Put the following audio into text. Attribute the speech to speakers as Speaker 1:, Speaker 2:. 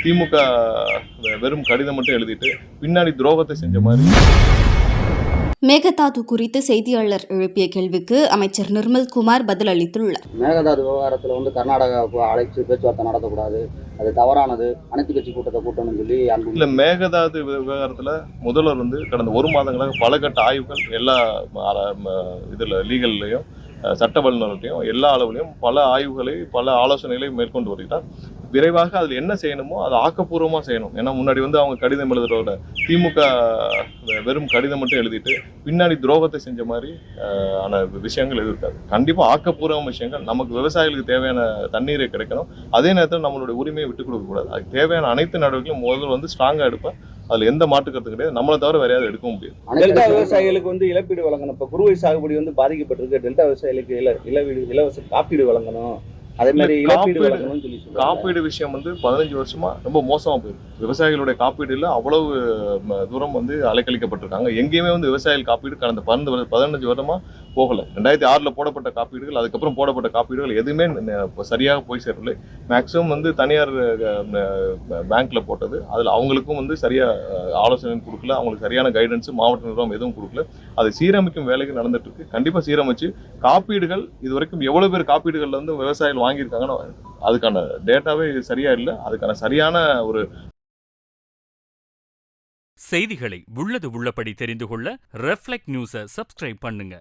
Speaker 1: திமுக வெறும் கடிதம் மட்டும் எழுதிட்டு பின்னாடி துரோகத்தை செஞ்ச மாதிரி.
Speaker 2: மேகதாது குறித்து செய்தியாளர் எழுப்பிய கேள்விக்கு அமைச்சர் நிர்மல்குமார் பதில் அளித்துள்ளார்.
Speaker 3: மேகதாது விவகாரத்தில் கர்நாடகாவுக்கு அழைச்சு பேச்சுவார்த்தை நடத்தக்கூடாது, அது தவறானது, அனைத்து கட்சி கூட்டத்தை கூட்டணும்னு சொல்லி
Speaker 1: இல்ல, மேகதாது விவகாரத்துல முதல்வர் கடந்த 1 மாதங்களாக பல கட்ட ஆய்வுகள் எல்லா இதுல லீகல்லையும் சட்ட வல்லுநர்களையும் எல்லா அளவுலையும் பல ஆய்வுகளை பல ஆலோசனைகளை மேற்கொண்டு வருகிறார். விரைவாக அதில் என்ன செய்யணுமோ அதை ஆக்கப்பூர்வமாக செய்யணும். ஏன்னா முன்னாடி அவங்க கடிதம் எழுதுறோட திமுக வெறும் கடிதம் மட்டும் எழுதிட்டு பின்னாடி துரோகத்தை செஞ்ச மாதிரி ஆன விஷயங்கள் எதுவும் இருக்காது. கண்டிப்பாக ஆக்கப்பூர்வமான விஷயங்கள், நமக்கு விவசாயிகளுக்கு தேவையான தண்ணீரை கிடைக்கணும், அதே நேரத்தில் நம்மளுடைய உரிமையை விட்டுக் கொடுக்கக்கூடாது. அதுக்கு தேவையான அனைத்து நடவடிக்கையும் முதல்ல ஸ்ட்ராங்காக எடுப்பேன். அதுல எந்த மாற்று கருத்து கிடையாது. நம்மளை தவிர வேற யாரும் எடுக்கவும் முடியாது.
Speaker 3: டெல்டா விவசாயிகளுக்கு இழப்பீடு வழங்கணும். இப்ப குறுவை சாகுபடி பாதிக்கப்பட்டிருக்கு. டெல்டா விவசாயிகளுக்கு இலவச காப்பீடு வழங்கணும். அதே மாதிரி
Speaker 1: காப்பீடு விஷயம் 15 வருஷமா ரொம்ப மோசமா போயிருக்கு. விவசாயிகளுடைய காப்பீடு இல்ல அவ்வளவு தூரம் அலைக்கழிக்கப்பட்டிருக்காங்க. எங்கேயுமே விவசாயிகள் காப்பீடு கடந்த 15 வருடமா போகல. 2006 போடப்பட்ட காப்பீடுகள், அதுக்கப்புறம் போடப்பட்ட காப்பீடுகள் எதுவுமே சரியாக போய் சேரவில்லை. மேக்சிமம் தனியார் பேங்க்ல போட்டது, அதுல அவங்களுக்கும் சரியா ஆலோசனை கொடுக்கல, அவங்களுக்கு சரியான கைடன்ஸ் மாவட்ட நிர்வாகம் எதுவும் கொடுக்கல. அதை சீரமைக்கும் வேலைகள் நடந்துட்டு இருக்கு. கண்டிப்பா சீரமைச்சு காப்பீடுகள் இதுவரைக்கும் எவ்வளவு பேர் காப்பீடுகள்ல விவசாயிகள் வாங்கியிருக்காங்கன்னா அதுக்கான டேட்டாவே சரியா இல்லை. அதுக்கான சரியான ஒரு
Speaker 4: செய்திகளை உள்ளது உள்ளபடி தெரிந்து கொள்ள ரெஃப்ளெக்ட் நியூஸை சப்ஸ்கிரைப் பண்ணுங்க.